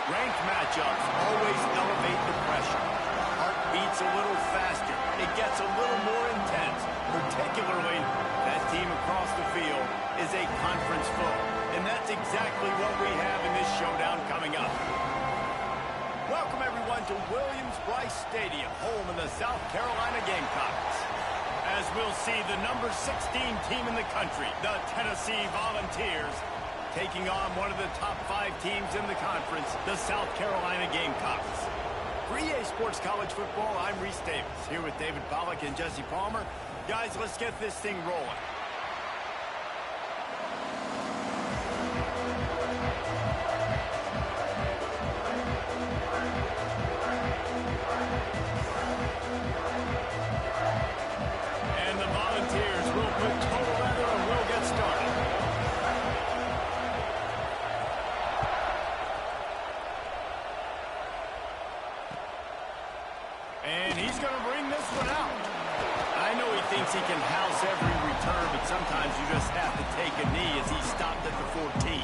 Ranked matchups always elevate the pressure. Heart beats a little faster. It gets a little more intense. Particularly, that team across the field is a conference foe. And that's exactly what we have in this showdown coming up. Welcome, everyone, to Williams-Brice Stadium, home of the South Carolina Gamecocks. As we'll see, the number 16 team in the country, the Tennessee Volunteers, taking on one of the top 5 teams in the conference, the South Carolina Gamecocks. For EA Sports College Football, I'm Reese Davis, here with David Pollack and Jesse Palmer. Guys, let's get this thing rolling. And the Volunteers will put total leather and we'll get started. And he's going to bring this one out. I know he thinks he can house every return, but sometimes you just have to take a knee as he stopped at the 14.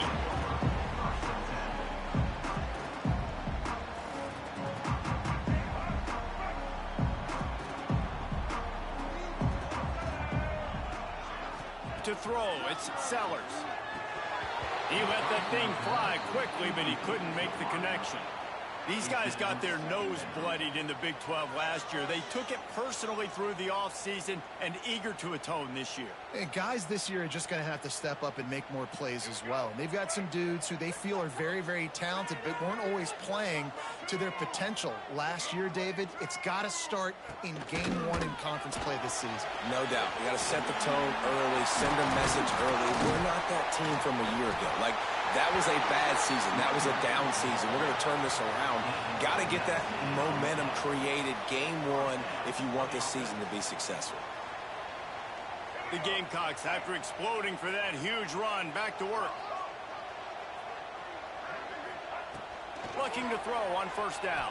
To throw, it's Sellers. He let that thing fly quickly, but he couldn't make the connection. These guys got their nose bloodied in the Big 12 last year. They took it personally through the offseason and eager to atone this year. And guys this year are just going to have to step up and make more plays as well. And they've got some dudes who they feel are very, very talented, but weren't always playing to their potential. Last year, David, it's got to start in game 1 in conference play this season. No doubt. We got to set the tone early, send a message early. We're not that team from a year ago. Like, that was a bad season. That was a down season. We're going to turn this around. Got to get that momentum created game 1 if you want this season to be successful. The Gamecocks, after exploding for that huge run, back to work. Looking to throw on first down.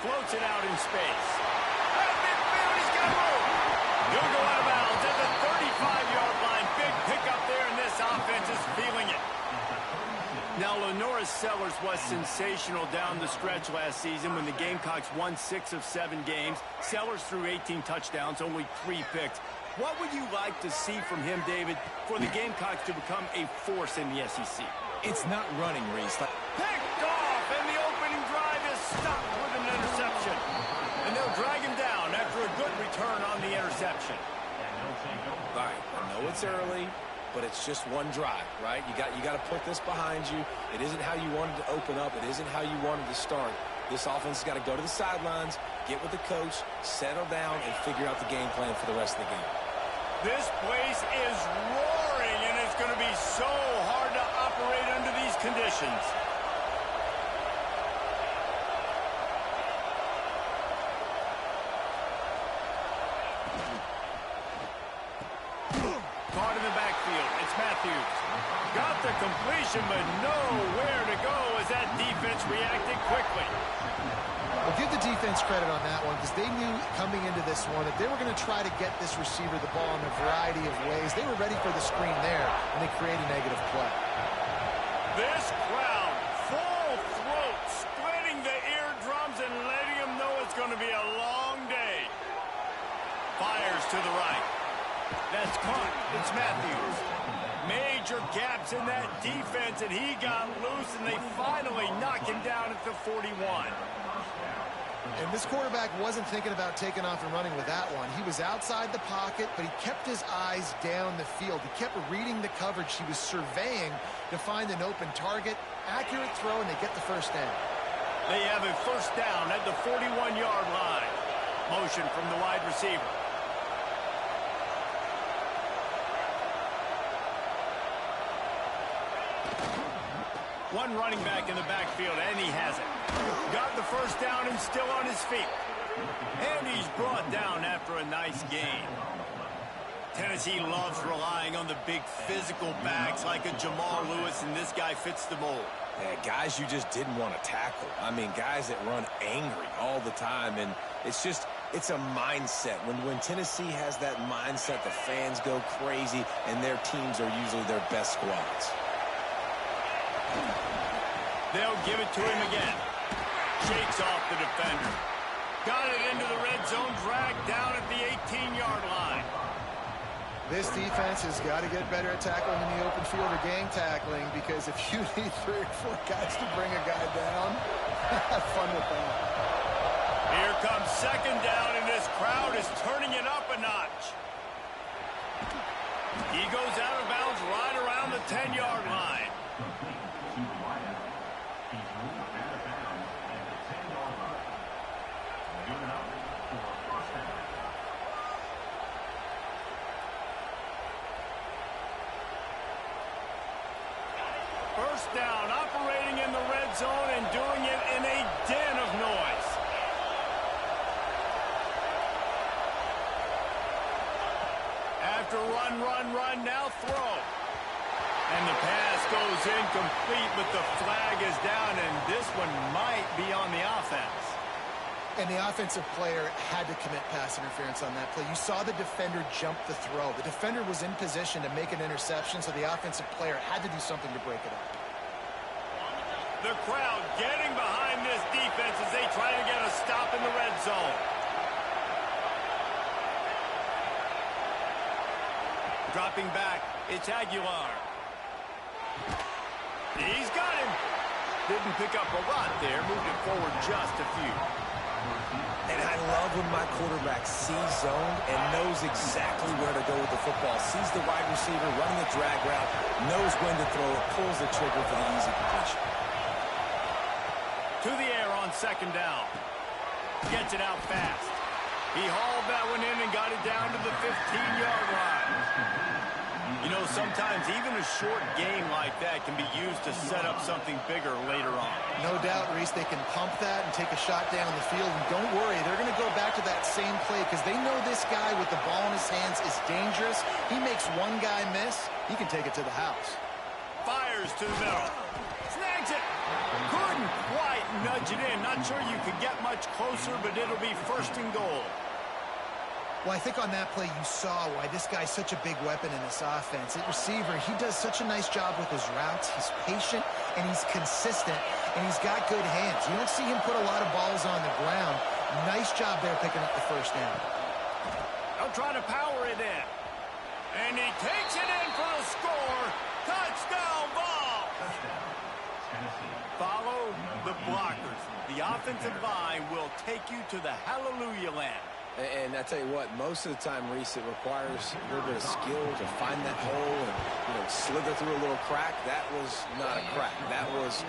Floats it out in space. At midfield, he's got room. He'll go out of bounds at the 35-yard line. Big pickup there, and this offense is feeling it. Now, Lenoris Sellers was sensational down the stretch last season when the Gamecocks won 6 of 7 games. Sellers threw 18 touchdowns, only 3 picks. What would you like to see from him, David, for the Gamecocks to become a force in the SEC? It's not running, Reese. Picked off, and the opening drive is stopped with an interception. And they'll drag him down after a good return on the interception. All right, I know it's early, but it's just one drive, right? You got to put this behind you. It isn't how you wanted to open up. It isn't how you wanted to start. This offense has got to go to the sidelines, get with the coach, settle down, and figure out the game plan for the rest of the game. This place is roaring, and it's going to be so hard to operate under these conditions. Caught in the backfield. It's Matthews. Got the completion, but nowhere to go as that defense reacted quickly. Well, give the defense credit on that one because they knew coming into this one that they were going to try to get this receiver the ball in a variety of ways. They were ready for the screen there, and they created a negative play. This crowd, full throat, splitting the eardrums and letting them know it's going to be a long day. Fires to the right. That's caught. It's Matthews. Major gaps in that defense, and he got loose, and they finally knock him down at the 41. And this quarterback wasn't thinking about taking off and running with that one. He was outside the pocket, but he kept his eyes down the field. He kept reading the coverage. He was surveying to find an open target. Accurate throw, and they get the first down. They have a first down at the 41-yard line. Motion from the wide receiver. One running back in the backfield, and he has it. Got the first down and still on his feet. And he's brought down after a nice gain. Tennessee loves relying on the big physical backs like a Jamal Lewis, and this guy fits the mold. Yeah, guys you just didn't want to tackle. I mean, guys that run angry all the time, and it's a mindset. When Tennessee has that mindset, the fans go crazy, and their teams are usually their best squads. They'll give it to him again. Shakes off the defender. Got it into the red zone, dragged down at the 18-yard line. This defense has got to get better at tackling in the open field or gang tackling, because if you need 3 or 4 guys to bring a guy down, have fun with that. Here comes second down, and this crowd is turning it up a notch. He goes out of bounds right around the 10-yard line. First down, operating in the red zone and doing it in a den of noise. After run, now throw. And the pass goes incomplete, but the flag is down, and this one might be on the offense. And the offensive player had to commit pass interference on that play. You saw the defender jump the throw. The defender was in position to make an interception, so the offensive player had to do something to break it up. The crowd getting behind this defense as they try to get a stop in the red zone. Dropping back, it's Aguilar. He's got him. Didn't pick up a lot there, moved it forward just a few. And I love when my quarterback sees zone and knows exactly where to go with the football. Sees the wide receiver running a drag route, knows when to throw it, pulls the trigger for the easy completion. To the air on second down. Gets it out fast. He hauled that one in and got it down to the 15-yard line. You know, sometimes even a short game like that can be used to set up something bigger later on. No doubt, Reese, they can pump that and take a shot down the field. And don't worry, they're going to go back to that same play because they know this guy with the ball in his hands is dangerous. He makes one guy miss, he can take it to the house. Fires to the middle. Snags it. Couldn't quite nudge it in. Not sure you could get much closer, but it'll be first and goal. Well, I think on that play you saw why this guy's such a big weapon in this offense. At receiver, he does such a nice job with his routes. He's patient, and he's consistent, and he's got good hands. You don't see him put a lot of balls on the ground. Nice job there picking up the first down. They'll try to power it in. And he takes it in for the score. Touchdown ball. Follow the blockers. The offensive line will take you to the hallelujah land. And I tell you what, most of the time, Reese, it requires a little bit of skill to find that hole and slither through a little crack. That was not a crack. That was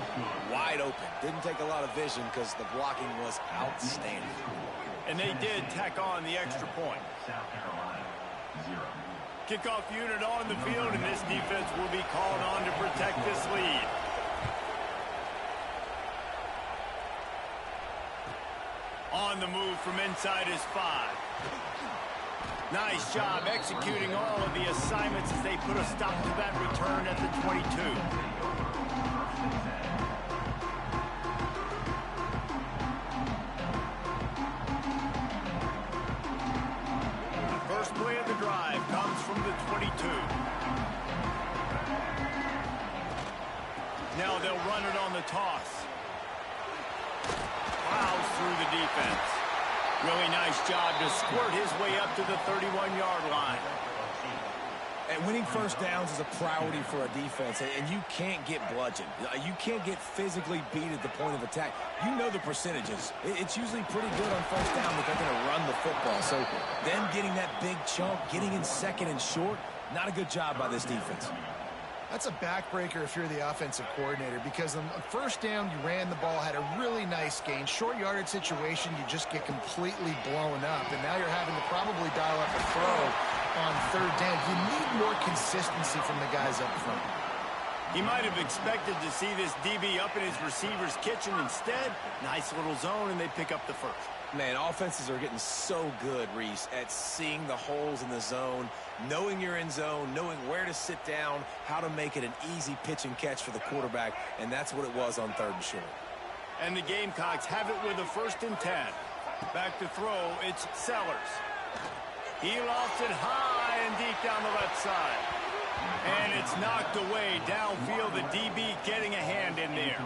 wide open. Didn't take a lot of vision because the blocking was outstanding. And they did tack on the extra point. Kickoff unit on the field, and this defense will be called on to protect this lead. On the move from inside his 5. Nice job executing all of the assignments as they put a stop to that return at the 22. First play of the drive comes from the 22. Now they'll run it on the toss. Plows through the defense. Really nice job to squirt his way up to the 31-yard line. And winning first downs is a priority for a defense, and you can't get bludgeoned. You can't get physically beat at the point of attack. You know the percentages. It's usually pretty good on first down, but they're going to run the football. So them getting that big chunk, getting in second and short, not a good job by this defense. That's a backbreaker if you're the offensive coordinator, because on first down, you ran the ball, had a really nice gain. Short yardage situation, you just get completely blown up, and now you're having to probably dial up a throw on third down. You need more consistency from the guys up front. He might have expected to see this DB up in his receiver's kitchen. Instead, nice little zone, and they pick up the first. Man, offenses are getting so good, Reese, at seeing the holes in the zone, knowing you're in zone, knowing where to sit down, how to make it an easy pitch and catch for the quarterback, and that's what it was on third and short. And the Gamecocks have it with a 1st and 10. Back to throw, it's Sellers. He lofts it high and deep down the left side. And it's knocked away downfield, the DB getting a hand in there.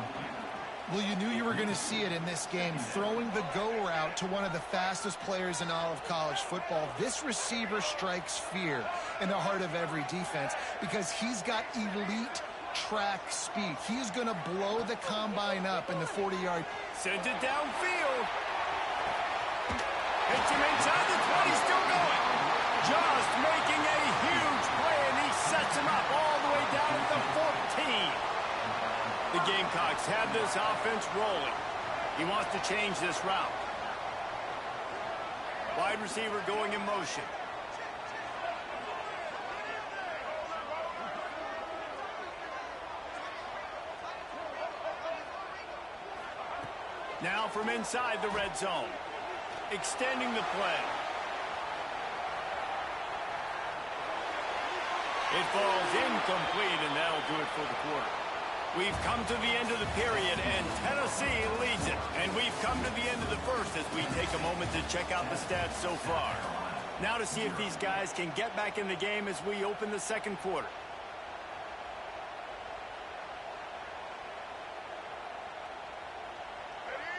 Well, you knew you were going to see it in this game, throwing the go route to one of the fastest players in all of college football. This receiver strikes fear in the heart of every defense because he's got elite track speed. He's going to blow the combine up in the 40-yard. Sends it downfield. Hits him inside the 20, still going. Just making a huge play, and he sets him up all the way down at the 14. The Gamecocks have this offense rolling. He wants to change this route. Wide receiver going in motion. Now from inside the red zone. Extending the play. It falls incomplete, and that'll do it for the quarter. We've come to the end of the period, and Tennessee leads it. And we've come to the end of the first as we take a moment to check out the stats so far. Now to see if these guys can get back in the game as we open the second quarter.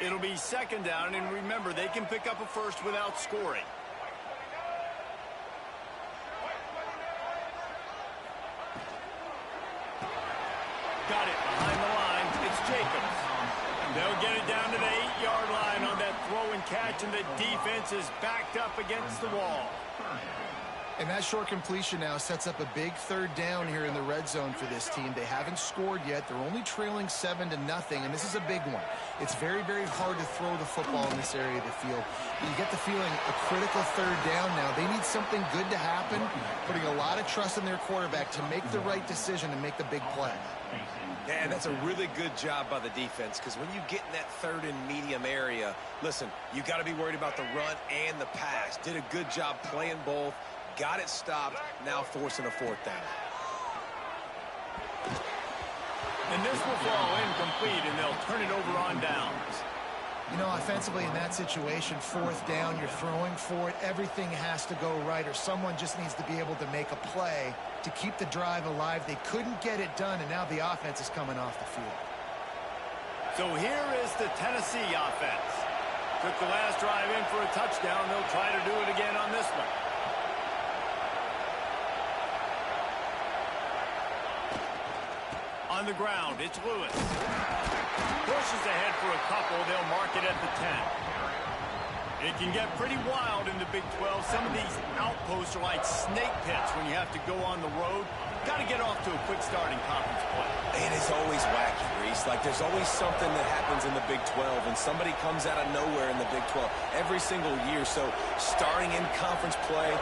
It'll be second down, and remember, they can pick up a first without scoring. Got it behind the line. It's Jacobs. They'll get it down to the 8-yard line on that throw and catch, and the defense is backed up against the wall. And that short completion now sets up a big third down here in the red zone for this team. They haven't scored yet. They're only trailing 7-0, and this is a big one. It's very, very hard to throw the football in this area of the field. You get the feeling a critical third down now. They need something good to happen, putting a lot of trust in their quarterback to make the right decision and make the big play. Yeah, and that's a really good job by the defense, because when you get in that third and medium area, listen, you got to be worried about the run and the pass. Did a good job playing both. Got it stopped, now forcing a fourth down. And this will fall incomplete, and they'll turn it over on downs. You know, offensively in that situation, fourth down, you're throwing for it. Everything has to go right, or someone just needs to be able to make a play to keep the drive alive. They couldn't get it done, and now the offense is coming off the field. So here is the Tennessee offense. Took the last drive in for a touchdown. They'll try to do it again on this one. On the ground, it's Lewis. Pushes ahead for a couple. They'll mark it at the 10. It can get pretty wild in the Big 12. Some of these outposts are like snake pits when you have to go on the road. Got to get off to a quick start in conference play. And it's always wacky, Reese. Like, there's always something that happens in the Big 12, and somebody comes out of nowhere in the Big 12 every single year. So starting in conference play,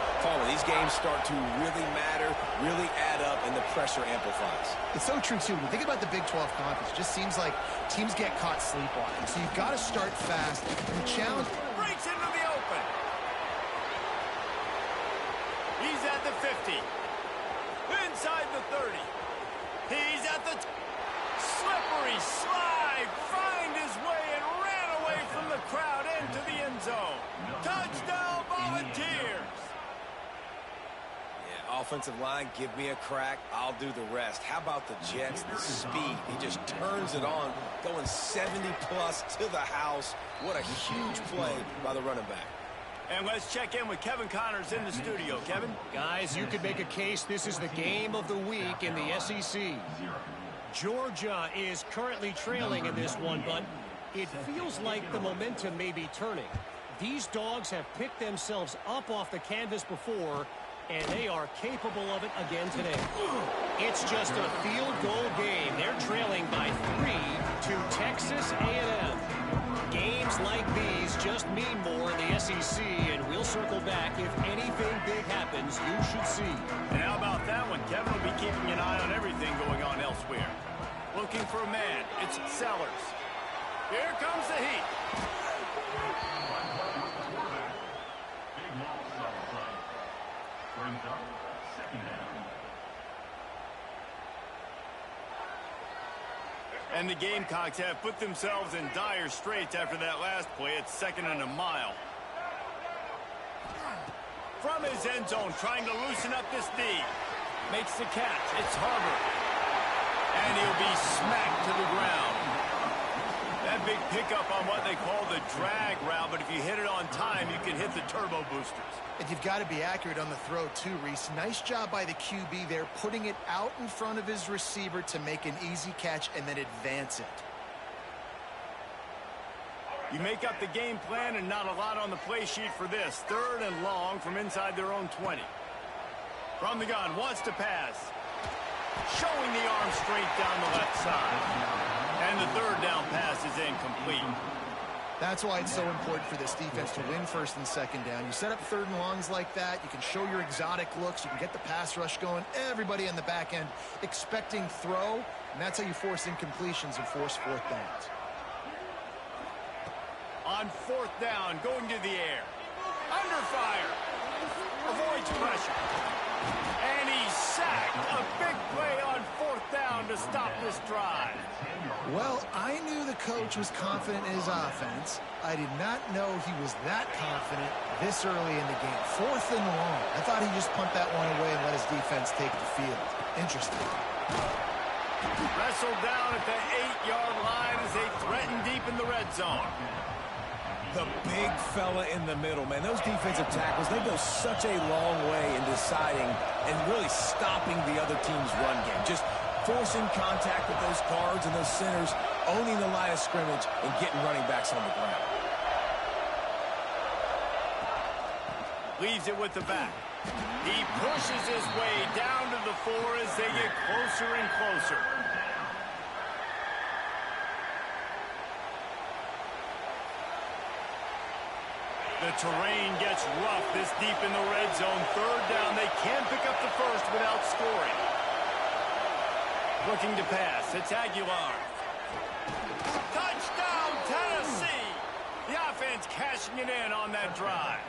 these games start to really matter, really add up, and the pressure amplifies. It's so true, too. When you think about the Big 12 conference, it just seems like teams get caught sleepwalking. So you've got to start fast. And the challenge... Breaks into the open. He's at the 50. Inside the 30. He's at the... Slippery slide. Find his way and ran away from the crowd into the end zone. Touchdown, Volunteers. Yeah, offensive line, give me a crack. I'll do the rest. How about the Jets? The speed. He just turns it on, going 70-plus to the house. What a huge play by the running back. And let's check in with Kevin Connors in the studio. Kevin? Guys, you could make a case this is the game of the week in the SEC. Georgia is currently trailing in this one, but it feels like the momentum may be turning. These dogs have picked themselves up off the canvas before, and they are capable of it again today. It's just a field goal game. They're trailing by 3 to Texas A&M. Games like these just mean more in the SEC, and we'll circle back. If anything big happens, you should see. And how about that one? Kevin will be keeping an eye on everything going on elsewhere. Looking for a man. It's Sellers. Here comes the heat. And the Gamecocks have put themselves in dire straits after that last play. It's 2nd and a mile. From his end zone, trying to loosen up this D. Makes the catch. It's Harbor. And he'll be smacked to the ground. big pickup on what they call the drag route, but if you hit it on time, you can hit the turbo boosters. And you've got to be accurate on the throw too, Reese. Nice job by the QB there, putting it out in front of his receiver to make an easy catch and then advance it. You make up the game plan and not a lot on the play sheet for this. 3rd and long from inside their own 20. From the gun, wants to pass. Showing the arm strength down the left side. And the 3rd down pass is incomplete. That's why it's so important for this defense to win 1st and 2nd down. You set up 3rd and longs like that. You can show your exotic looks. You can get the pass rush going. Everybody on the back end expecting throw. And that's how you force incompletions and force 4th downs. On 4th down, going to the air. Under fire. Avoids pressure. And he's sacked. A big play on 4th down to stop this drive. Well, I knew the coach was confident in his offense. I did not know he was that confident this early in the game. 4th and long. I thought he'd just punt that one away and let his defense take the field. Interesting. Wrestled down at the 8-yard line as they threaten deep in the red zone. The big fella in the middle, man. Those defensive tackles, they go such a long way in deciding and really stopping the other team's run game. Just forcing contact with those guards and those centers, owning the line of scrimmage, and getting running backs on the ground. Leaves it with the back. He pushes his way down to the 4 as they get closer and closer. The terrain gets rough this deep in the red zone. 3rd down, they can pick up the 1st without scoring. Looking to pass, it's Aguilar. Touchdown, Tennessee! The offense cashing it in on that drive.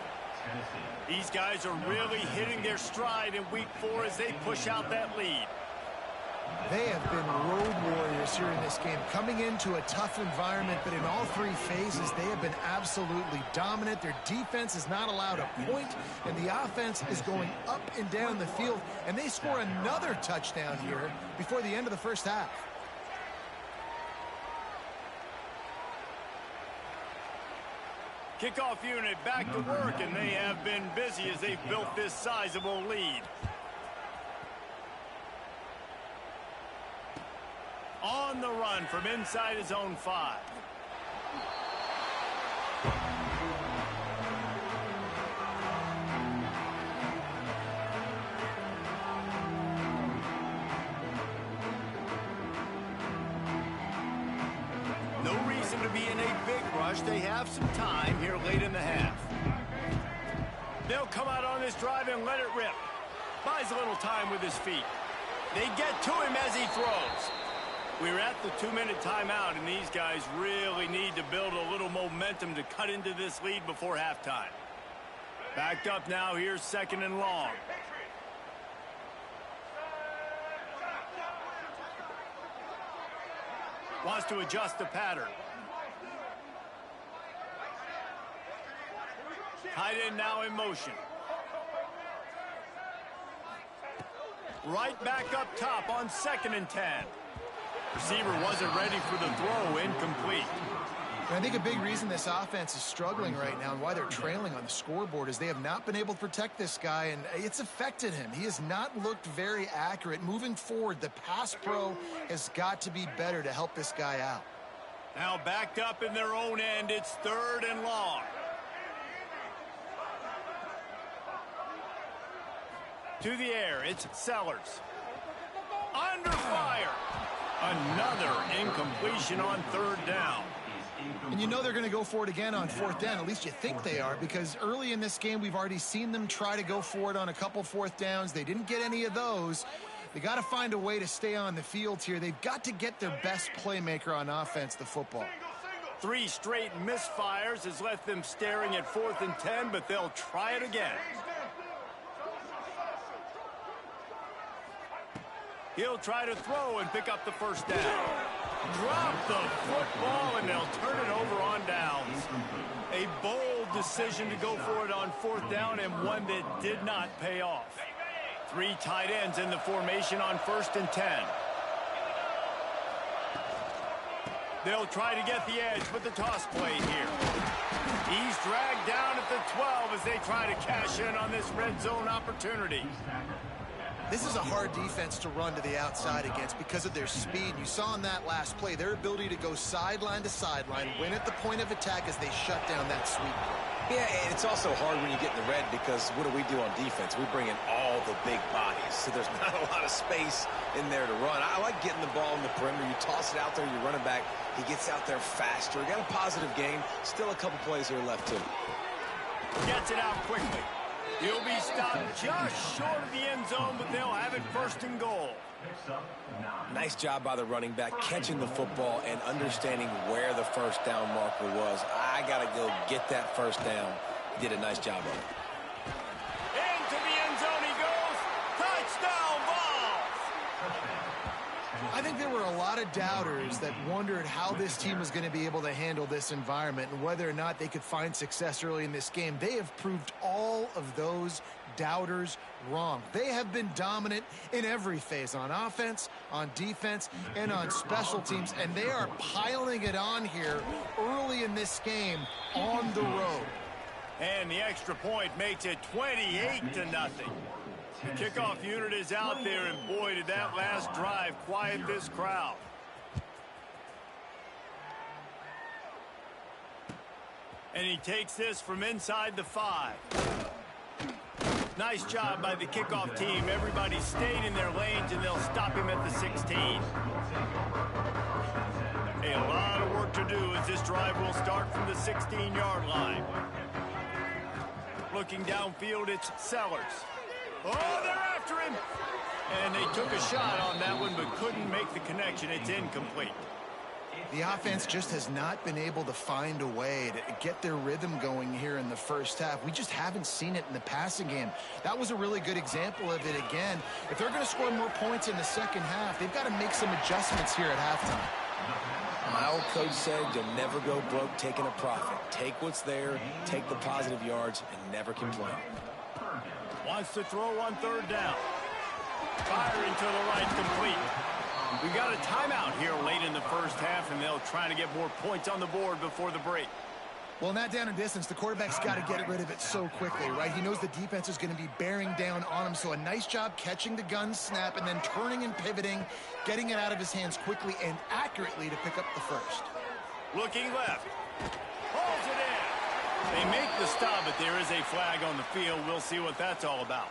These guys are really hitting their stride in week 4 as they push out that lead. They have been road warriors here in this game, coming into a tough environment, but in all 3 phases, they have been absolutely dominant. Their defense is not allowed a point, and the offense is going up and down the field, and they score another touchdown here before the end of the 1st half. Kickoff unit back to work, and they have been busy as they've built this sizable lead. On the run from inside his own 5. No reason to be in a big rush. They have some time here late in the half. They'll come out on this drive and let it rip. Buys a little time with his feet. They get to him as he throws. We're at the 2-minute timeout, and these guys really need to build a little momentum to cut into this lead before halftime. Backed up now, here's 2nd and long. Wants to adjust the pattern. Tight end now in motion. Right back up top on 2nd and 10. Receiver wasn't ready for the throw, incomplete. And I think a big reason this offense is struggling right now and why they're trailing on the scoreboard is they have not been able to protect this guy, and it's affected him. He has not looked very accurate. Moving forward, the pass pro has got to be better to help this guy out. Now backed up in their own end, it's 3rd and long. To the air, it's Sellers. Under fire. Another incompletion on 3rd down. And you know they're going to go for it again on 4th down. At least you think they are, because early in this game we've already seen them try to go for it on a couple 4th downs. They didn't get any of those. They got to find a way to stay on the field here. They've got to get their best playmaker on offense, the football. 3 straight misfires has left them staring at 4th and 10, but they'll try it again. He'll try to throw and pick up the 1st down. Drop the football, and they'll turn it over on downs. A bold decision to go for it on 4th down, and one that did not pay off. 3 tight ends in the formation on 1st and 10. They'll try to get the edge with the toss play here. He's dragged down at the 12 as they try to cash in on this red zone opportunity. This is a hard defense to run to the outside against because of their speed. You saw in that last play their ability to go sideline to sideline, win at the point of attack as they shut down that sweep. Yeah, and it's also hard when you get in the red because what do on defense? We bring in all the big bodies, so there's not a lot of space in there to run. I like getting the ball in the perimeter. You toss it out there, you're running back. He gets out there faster. Got a positive game. Still a couple plays here left, too. Gets it out quickly. He'll be stopped just short of the end zone, but they'll have it first and goal. Nice job by the running back, catching the football and understanding where the first down marker was. I got to go get that first down. He did a nice job of it. Into the end zone he goes. Touchdown, Vols! I think there were a lot of doubters that wondered how this team was going to be able to handle this environment and whether or not they could find success early in this game. They have proved all of those doubters wrong. They have been dominant in every phase, on offense, on defense, and on special teams, and they are piling it on here early in this game on the road. And the extra point makes it 28-0. The kickoff unit is out there, and boy, did that last drive quiet this crowd. And he takes this from inside the 5. Nice job by the kickoff team. Everybody stayed in their lanes, and they'll stop him at the 16. A lot of work to do as this drive will start from the 16-yard line. Looking downfield, it's Sellers. Oh, they're after him. And they took a shot on that one, but couldn't make the connection. It's incomplete. The offense just has not been able to find a way to get their rhythm going here in the first half. We just haven't seen it in the passing game. That was a really good example of it again. If they're going to score more points in the second half, they've got to make some adjustments here at halftime. My old coach said you'll never go broke taking a profit. Take what's there, take the positive yards, and never complain. Wants to throw on third down. Firing to the right, complete. We got a timeout here late in the first half, and they'll try to get more points on the board before the break. Well, in that down and distance, the quarterback's got to get rid of it so quickly, right? He knows the defense is going to be bearing down on him, so a nice job catching the gun snap and then turning and pivoting, getting it out of his hands quickly and accurately to pick up the first. Looking left. Holds it in. They make the stop, but there is a flag on the field. We'll see what that's all about.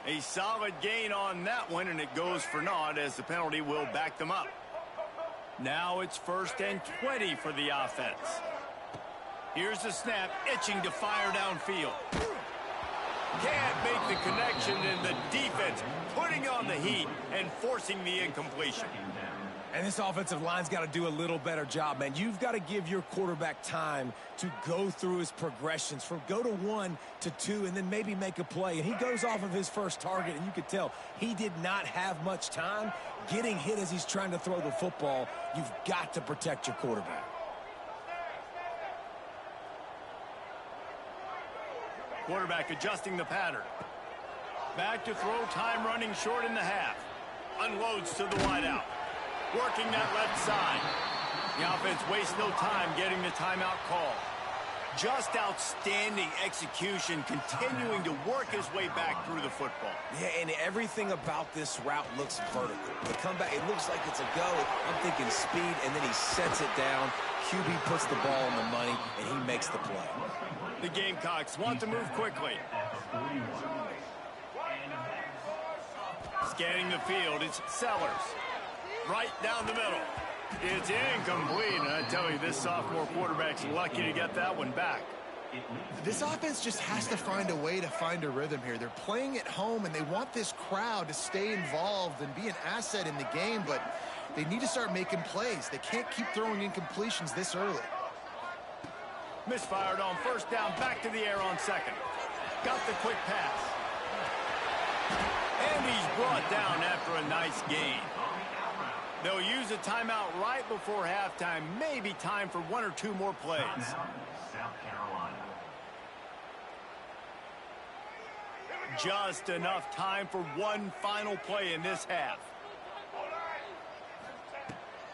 A solid gain on that one, and it goes for naught as the penalty will back them up. Now it's 1st and 20 for the offense. Here's the snap, itching to fire downfield. Can't make the connection, and the defense putting on the heat and forcing the incompletion. And this offensive line's got to do a little better job, man. You've got to give your quarterback time to go through his progressions from go to 1 to 2 and then maybe make a play. And he goes off of his first target, and you could tell he did not have much time getting hit as he's trying to throw the football. You've got to protect your quarterback. Quarterback adjusting the pattern. Back to throw, time running short in the half. Unloads to the wideout. Working that left side. The offense wastes no time getting the timeout call. Just outstanding execution, continuing to work his way back through the football. Yeah, and everything about this route looks vertical. The comeback, it looks like it's a go. I'm thinking speed, and then he sets it down. QB puts the ball on the money, and he makes the play. The Gamecocks want to move quickly. Scanning the field, it's Sellers. Right down the middle. It's incomplete, and I tell you, this sophomore quarterback's lucky to get that one back. This offense just has to find a way to find a rhythm here. They're playing at home, and they want this crowd to stay involved and be an asset in the game, but they need to start making plays. They can't keep throwing incompletions this early. Misfired on first down, back to the air on second. Got the quick pass. And he's brought down after a nice gain. They'll use a timeout right before halftime. Maybe time for 1 or 2 more plays. Just enough time for one final play in this half.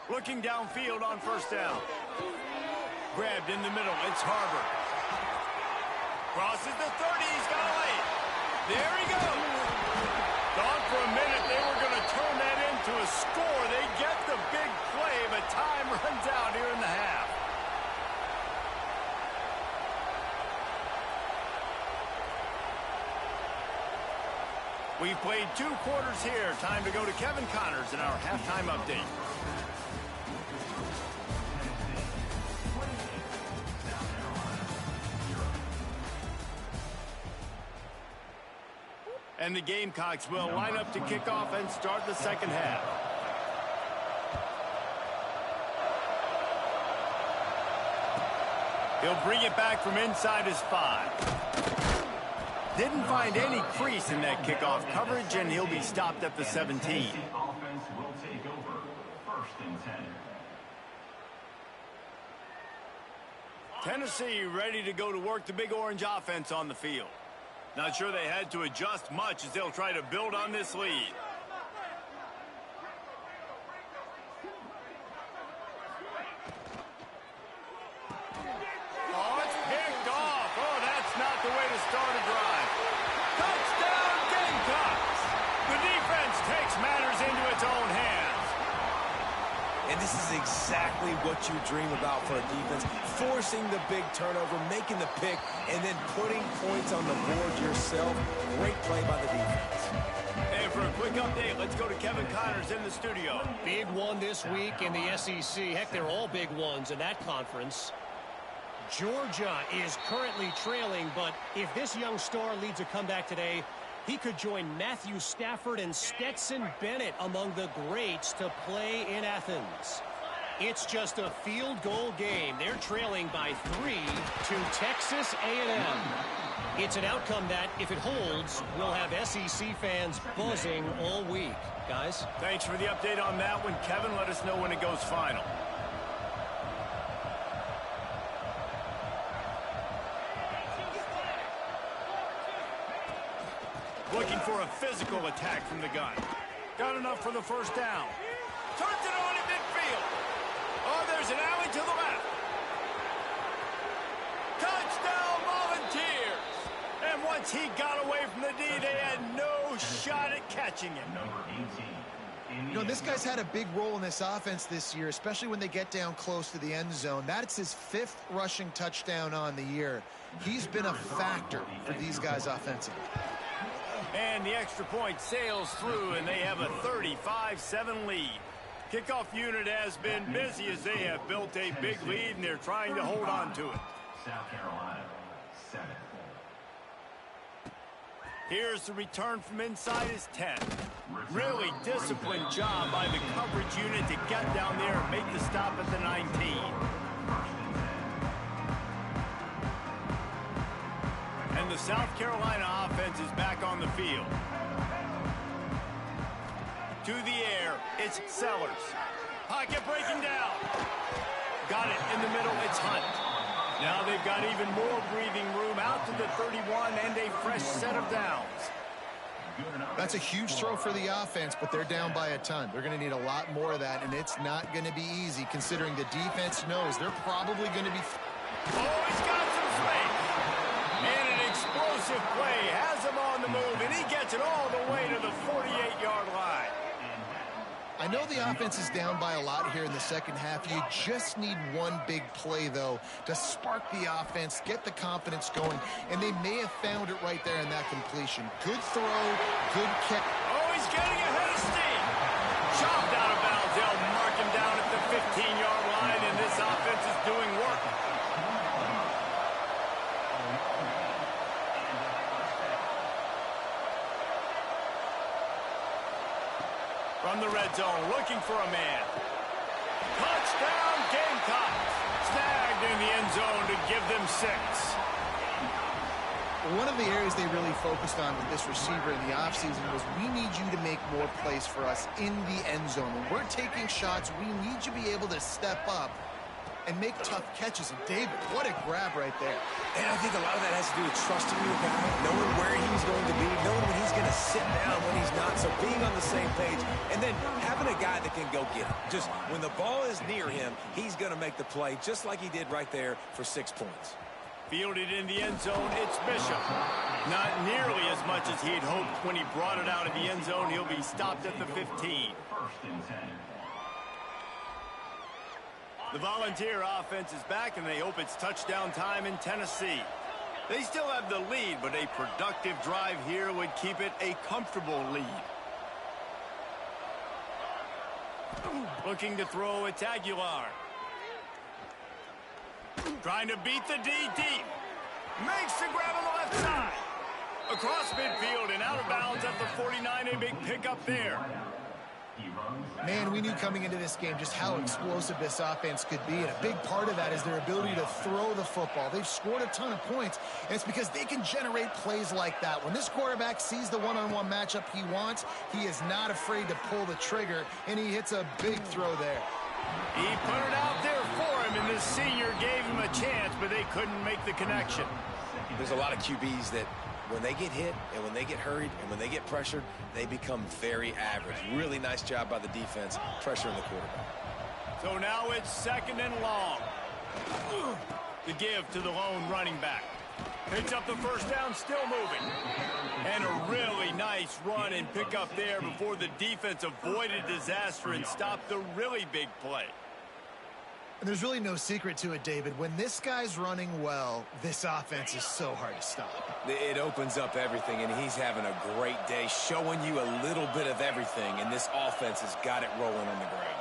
Looking downfield on first down. Grabbed in the middle. It's Harbor. Crosses the 30. He's got a lane. There he goes. Thought for a minute they were going to turn that into a score. They get the big play, but time runs out here in the half. We've played 2 quarters here. Time to go to Kevin Connors in our halftime update. And the Gamecocks will line up to kick off and start the second half. He'll bring it back from inside his 5. Didn't find any crease in that kickoff coverage, and he'll be stopped at the 17. Offense will take over. 1st and 10. Tennessee ready to go to work the Big Orange offense on the field. Not sure they had to adjust much as they'll try to build on this lead. Oh, it's picked off. Oh, that's not the way to start a drive. Touchdown, Gamecocks! The defense takes matters into its own hands. And this is exactly what you dream about for a defense. Forcing the big turnover, making the pick, and then putting points on the board yourself. Great play by the defense. And for a quick update, let's go to Kevin Connors in the studio. Big one this week in the SEC. Heck, they're all big ones in that conference. Georgia is currently trailing, but if this young star leads a comeback today, he could join Matthew Stafford and Stetson Bennett among the greats to play in Athens. It's just a field goal game. They're trailing by 3 to Texas A&M. It's an outcome that, if it holds, will have SEC fans buzzing all week. Guys? Thanks for the update on that one, Kevin. Let us know when it goes final. Looking for a physical attack from the gun. Got enough for the first down. Turns it on in midfield. Oh, there's an alley to the left. Touchdown, Volunteers! And once he got away from the D, they had no shot at catching him. Number 18. You know, this guy's had a big role in this offense this year, especially when they get down close to the end zone. That's his 5th rushing touchdown on the year. He's been a factor for these guys offensively. And the extra point sails through, and they have a 35-7 lead. Kickoff unit has been busy as they have built a big lead, and they're trying to hold on to it. South Carolina, 7. Here's the return from inside his 10. Really disciplined job by the coverage unit to get down there and make the stop at the 19. And the South Carolina offense is back on the field. To the air, it's Sellers. Pocket breaking down. Got it in the middle, it's Hunt. Now they've got even more breathing room out to the 31 and a fresh set of downs. That's a huge throw for the offense, but they're down by a ton. They're going to need a lot more of that, and it's not going to be easy considering the defense knows they're probably going to be... Oh, he's got some space. And an explosive play has him on the move, and he gets it all the way to the 48-yard line. I know the offense is down by a lot here in the second half. You just need one big play, though, to spark the offense, get the confidence going, and they may have found it right there in that completion. Good throw, good kick. Oh, he's getting ahead of steam. Chopped out of bounds. They'll mark him down at the 15-yard line, and this offense is doing work. From the red zone, looking for a man. Touchdown, Gamecocks. Snagged in the end zone to give them 6. One of the areas they really focused on with this receiver in the offseason was we need you to make more plays for us in the end zone. When we're taking shots, we need you to be able to step up and make tough catches. And David, what a grab right there. And I think a lot of that has to do with trusting your guy, knowing where he's going to be, knowing when he's going to sit down, when he's not. So being on the same page, and then having a guy that can go get it. Just when the ball is near him, he's going to make the play just like he did right there for 6 points. Fielded in the end zone, it's Bishop. Not nearly as much as he'd hoped when he brought it out of the end zone. He'll be stopped at the 15. First and 10. The Volunteer offense is back, and they hope it's touchdown time in Tennessee. They still have the lead, but a productive drive here would keep it a comfortable lead. Looking to throw, it's Aguilar. Trying to beat the D deep. Makes the grab on the left side. Across midfield and out of bounds at the 49. A big pickup there. Man, we knew coming into this game just how explosive this offense could be, and a big part of that is their ability to throw the football. They've scored a ton of points, and it's because they can generate plays like that. When this quarterback sees the one-on-one matchup he wants, he is not afraid to pull the trigger, and he hits a big throw there. He put it out there for him, and this senior gave him a chance, but they couldn't make the connection. There's a lot of QBs that when they get hit and when they get hurried and when they get pressured, they become very average. Really nice job by the defense, pressuring the quarterback. So now it's 2nd and long. The give to the lone running back. Picks up the first down, still moving. And a really nice run and pick up there before the defense avoided disaster and stopped the really big play. And there's really no secret to it, David. When this guy's running well, this offense is so hard to stop. It opens up everything, and he's having a great day, showing you a little bit of everything, and this offense has got it rolling on the ground.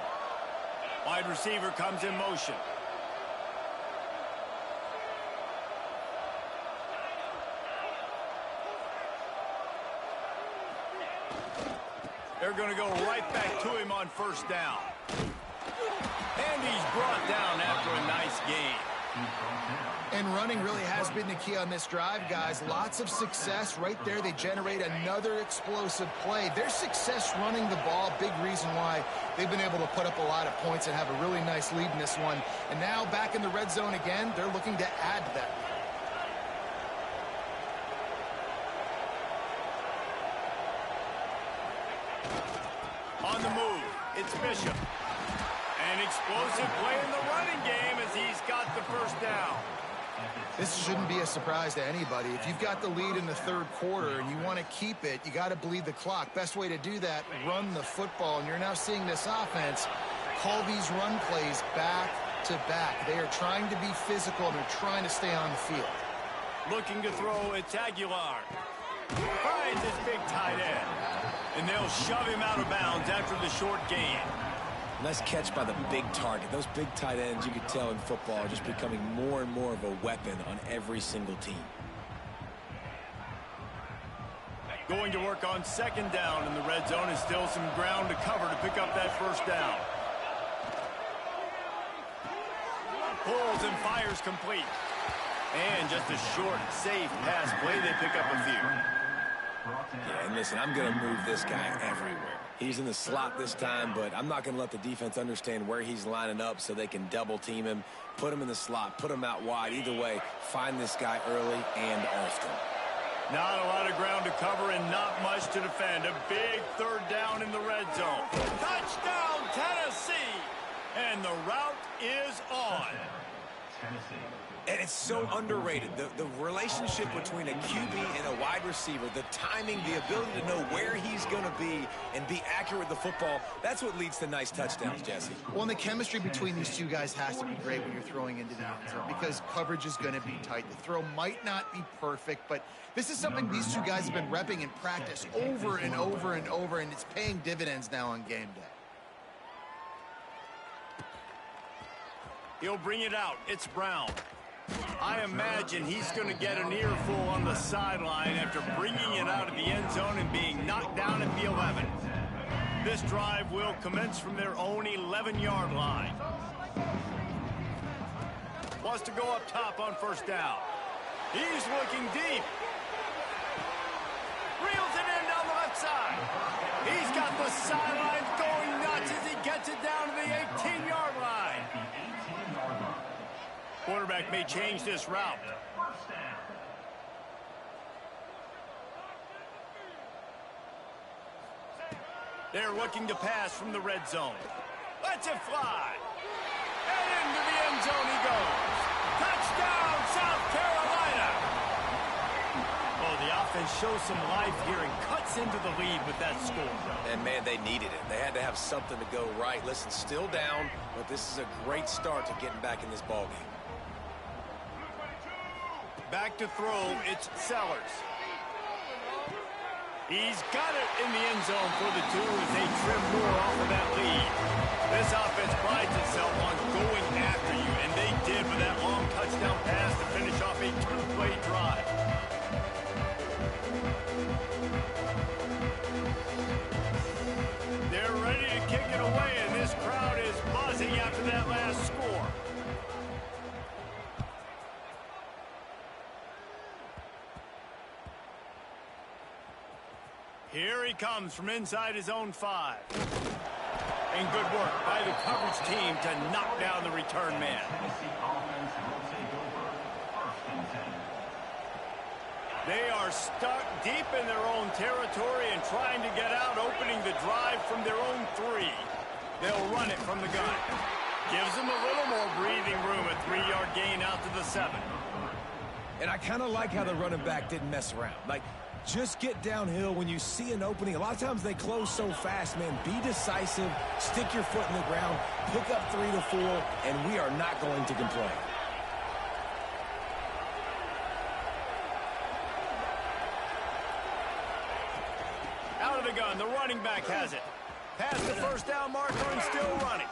Wide receiver comes in motion. They're going to go right back to him on first down. And he's brought down after a nice gain. And running really has been the key on this drive, guys. Lots of success right there. They generate another explosive play. Their success running the ball, big reason why they've been able to put up a lot of points and have a really nice lead in this one. And now back in the red zone again, they're looking to add to that. On the move, it's Bishop. An explosive play in the running game as he's got the first down. This shouldn't be a surprise to anybody. If you've got the lead in the third quarter and you want to keep it, you got to bleed the clock. Best way to do that, run the football. And you're now seeing this offense call these run plays back to back. They are trying to be physical, and they're trying to stay on the field. Looking to throw, it's Aguilar. Finds his big tight end. And they'll shove him out of bounds after the short gain. Nice catch by the big target. Those big tight ends, you could tell in football, are just becoming more and more of a weapon on every single team. Going to work on 2nd down in the red zone, is still some ground to cover to pick up that first down. Pulls and fires complete. And just a short, safe pass play. They pick up a few. Yeah, and listen, I'm going to move this guy everywhere. He's in the slot this time, but I'm not going to let the defense understand where he's lining up so they can double team him, put him in the slot, put him out wide. Either way, find this guy early and often. Not a lot of ground to cover and not much to defend. A big 3rd down in the red zone. Touchdown, Tennessee! And the route is on. Tennessee. And it's so underrated. The relationship between a QB and a wide receiver, the timing, the ability to know where he's going to be and be accurate with the football, that's what leads to nice touchdowns, Jesse. Well, and the chemistry between these two guys has to be great when you're throwing into the end zone because coverage is going to be tight. The throw might not be perfect, but this is something these two guys have been repping in practice over and over and over, and it's paying dividends now on game day. He'll bring it out. It's Brown. I imagine he's going to get an earful on the sideline after bringing it out of the end zone and being knocked down at the 11. This drive will commence from their own 11-yard line. Wants to go up top on first down. He's looking deep. Reels it in down the left side. He's got the sidelines going nuts as he gets it down to the 18-yard line. Quarterback may change this route. They're looking to pass from the red zone. Lets it fly. And into the end zone he goes. Touchdown, South Carolina. Oh, the offense shows some life here and cuts into the lead with that score. And, man, they needed it. They had to have something to go right. Listen, still down, but this is a great start to getting back in this ballgame. Back to throw, it's Sellers. He's got it in the end zone for the 2 as they trim more off of that lead. This offense prides itself on going after you, and they did with that long touchdown pass to finish off a 2-play drive. They're ready to kick it away, and this crowd is buzzing after that last score. Here he comes from inside his own 5. And good work by the coverage team to knock down the return man. They are stuck deep in their own territory and trying to get out, opening the drive from their own 3. They'll run it from the gun. Gives them a little more breathing room, a 3-yard gain out to the 7. And I kind of like how the running back didn't mess around. Like, just get downhill when you see an opening. A lot of times they close so fast, man. Be decisive, stick your foot in the ground, pick up 3 to 4, and we are not going to complain. Out of the gun, the running back has it. Past the first down marker and still running.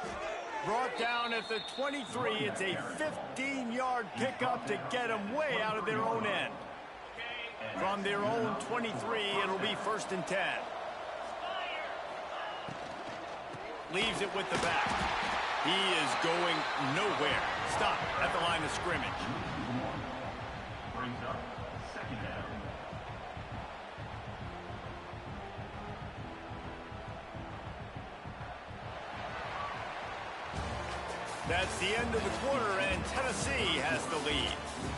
Brought down at the 23. It's a 15-yard pickup to get them way out of their own end. From their own 23, it'll be 1st and 10. Leaves it with the back. He is going nowhere. Stop at the line of scrimmage. Brings up 2nd down. That's the end of the quarter, and Tennessee has the lead.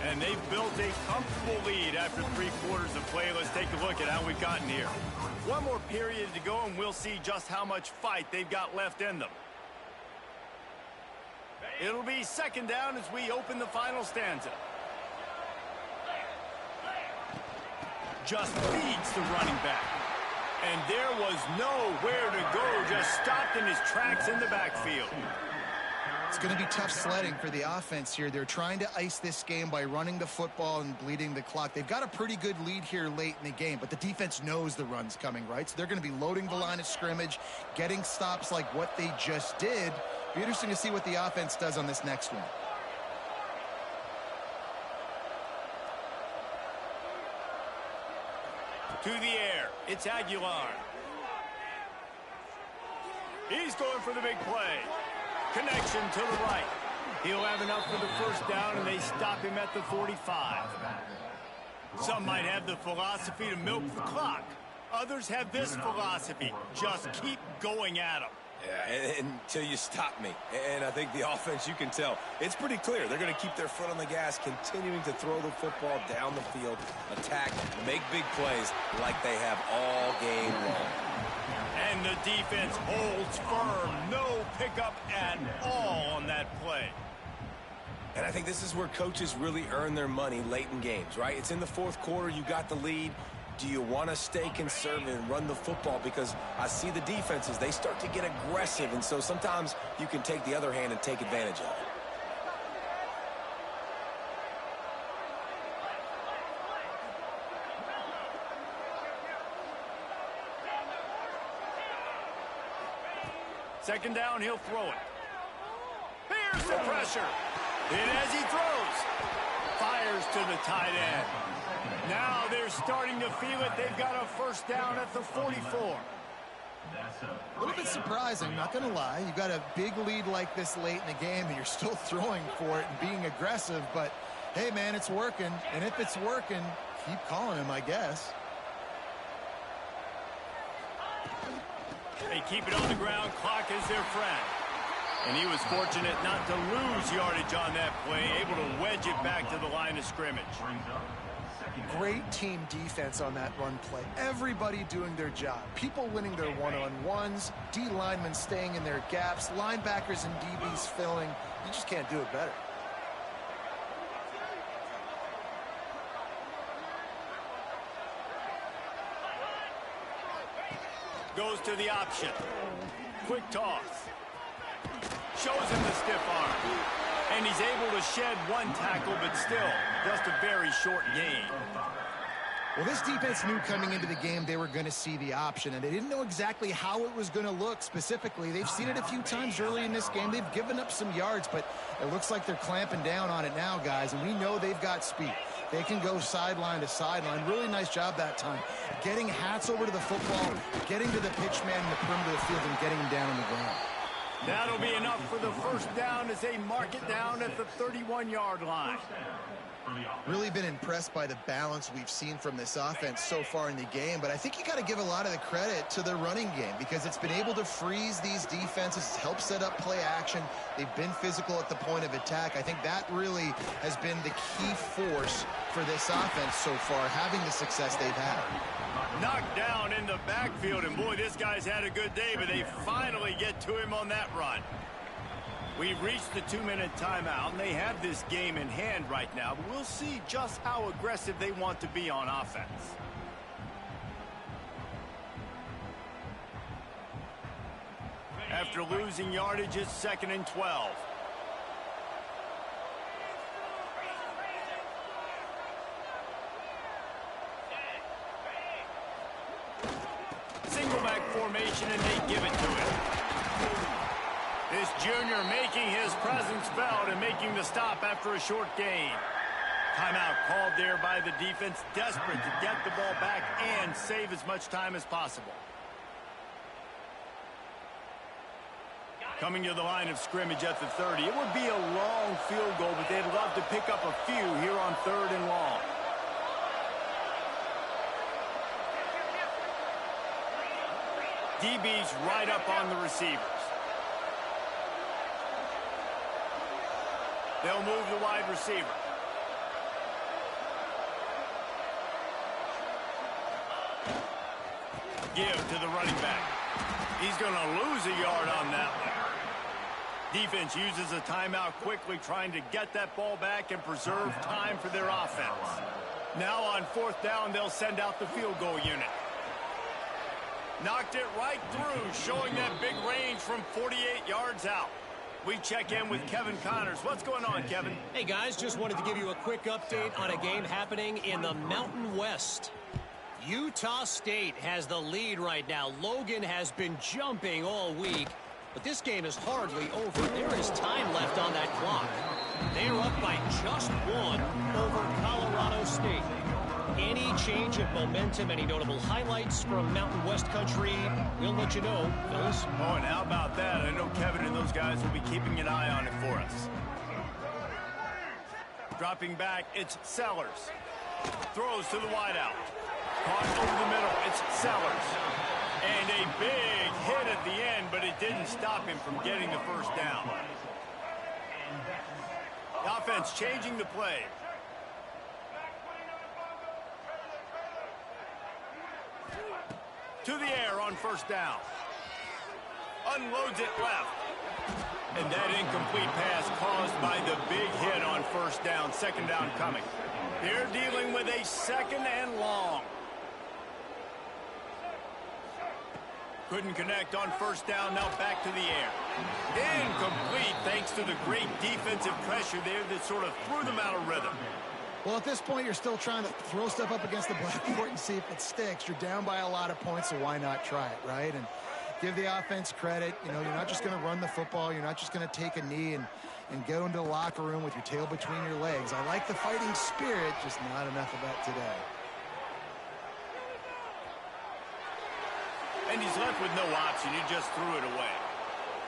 And they've built a comfortable lead after 3 quarters of play. Let's take a look at how we've gotten here. One more period to go, and we'll see just how much fight they've got left in them. It'll be 2nd down as we open the final stanza. Just feeds the running back. And there was nowhere to go, just stopped in his tracks in the backfield. It's going to be tough sledding for the offense here. They're trying to ice this game by running the football and bleeding the clock. They've got a pretty good lead here late in the game, but the defense knows the run's coming, right? So they're going to be loading the line of scrimmage, getting stops like what they just did. Be interesting to see what the offense does on this next one. To the air, it's Aguilar. He's going for the big play. Connection to the right. He'll have enough for the 1st down, and they stop him at the 45. Some might have the philosophy to milk the clock. Others have this philosophy. Just keep going at them. Yeah, until you stop me. And I think the offense, you can tell, it's pretty clear. They're going to keep their foot on the gas, continuing to throw the football down the field, attack, make big plays like they have all game long. And the defense holds firm. No pickup at all on that play. And I think this is where coaches really earn their money late in games, right? It's in the 4th quarter. You got the lead. Do you want to stay conservative and run the football? Because I see the defenses, they start to get aggressive. And so sometimes you can take the other hand and take advantage of it. Second down, he'll throw it. Here's the pressure. And as he throws, fires to the tight end. Now they're starting to feel it. They've got a 1st down at the 44. A little bit surprising, not going to lie. You've got a big lead like this late in the game, and you're still throwing for it and being aggressive. But, hey, man, it's working. And if it's working, keep calling him, I guess. They keep it on the ground. Clock is their friend. And he was fortunate not to lose yardage on that play, able to wedge it back to the line of scrimmage. Brings up Great team defense on that run play. Everybody doing their job. People winning their one-on-ones, D linemen staying in their gaps, linebackers and DBs filling. You just can't do it better. Goes to the option. Quick toss. Shows him the stiff arm. And he's able to shed one tackle, but still, just a very short gain. Well, this defense knew coming into the game they were going to see the option, and they didn't know exactly how it was going to look specifically. They've seen it a few times early in this game. They've given up some yards, but it looks like they're clamping down on it now, guys, and we know they've got speed. They can go sideline to sideline. Really nice job that time. Getting hats over to the football, getting to the pitch man in the perimeter of the field, and getting him down on the ground. That'll be enough for the first down as they mark it down at the 31-yard line. Really been impressed by the balance we've seen from this offense so far in the game, but I think you got to give a lot of the credit to their running game because it's been able to freeze these defenses, help set up play action. They've been physical at the point of attack. I think that really has been the key force for this offense so far, having the success they've had. Knocked down in the backfield, and boy, this guy's had a good day, but they finally get to him on that run. We've reached the 2-minute timeout, and they have this game in hand right now, but we'll see just how aggressive they want to be on offense. After losing yardage, it's 2nd and 12. Single back formation, and they give it to him. This junior making his presence felt and making the stop after a short gain. Timeout called there by the defense, desperate to get the ball back and save as much time as possible. Coming to the line of scrimmage at the 30. It would be a long field goal, but they'd love to pick up a few here on 3rd and long. DB's right up on the receivers. They'll move the wide receiver. Give to the running back. He's going to lose a yard on that one. Defense uses a timeout quickly, trying to get that ball back and preserve time for their offense. Now on 4th down, they'll send out the field goal unit. Knocked it right through, showing that big range from 48 yards out. We check in with Kevin Connors. What's going on, Kevin? Hey, guys, just wanted to give you a quick update on a game happening in the Mountain West. Utah State has the lead right now. Logan has been jumping all week, but this game is hardly over. There is time left on that clock. They are up by just 1 over Colorado State. Any change of momentum, any notable highlights from Mountain West country, we'll let you know, Phyllis. Oh, and how about that? I know Kevin and those guys will be keeping an eye on it for us. Dropping back, it's Sellers. Throws to the wideout. Caught over the middle, it's Sellers. And a big hit at the end, but it didn't stop him from getting the first down. The offense changing the play. To the air on 1st down. Unloads it left. And that incomplete pass caused by the big hit on 1st down. 2nd down coming. They're dealing with a 2nd and long. Couldn't connect on 1st down. Now back to the air. Incomplete thanks to the great defensive pressure there that sort of threw them out of rhythm. Well, at this point, you're still trying to throw stuff up against the blackboard and see if it sticks. You're down by a lot of points, so why not try it, right? And give the offense credit. You know, you're not just going to run the football. You're not just going to take a knee and go into the locker room with your tail between your legs. I like the fighting spirit, just not enough of that today. And he's left with no option. He just threw it away.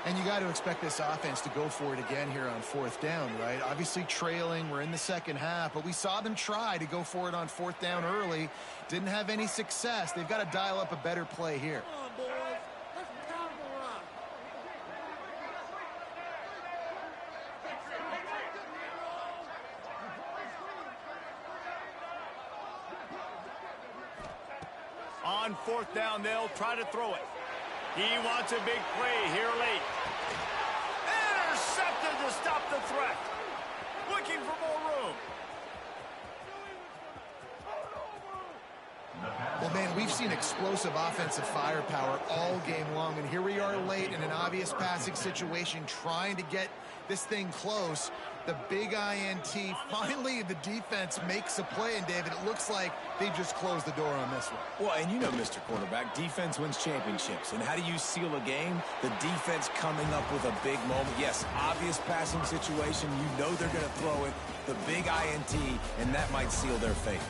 And you got to expect this offense to go for it again here on 4th down, right? Obviously trailing, we're in the 2nd half, but we saw them try to go for it on 4th down early. Didn't have any success. They've got to dial up a better play here. Come on, boys. Let's pound the rock. on fourth down, they'll try to throw it. He wants a big play here late. Intercepted to stop the threat. Looking for more room. Well, man, we've seen explosive offensive firepower all game long, and here we are late in an obvious passing situation trying to get this thing close. The big INT, finally the defense makes a play, and David, it looks like they've just closed the door on this one. Well, and you know, Mr. Quarterback, defense wins championships. And how do you seal a game? The defense coming up with a big moment. Yes, obvious passing situation. You know they're going to throw it. The big INT, and that might seal their fate.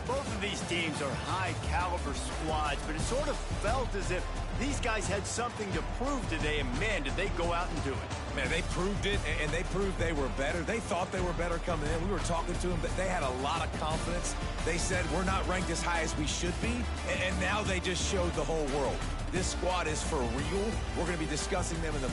Both of these teams are high-caliber squads, but it sort of felt as if these guys had something to prove today, and man, did they go out and do it. Man, they proved it, and they proved they were better. They thought they were better coming in. We were talking to them, but they had a lot of confidence. They said, we're not ranked as high as we should be, and now they just showed the whole world. This squad is for real. We're going to be discussing them in the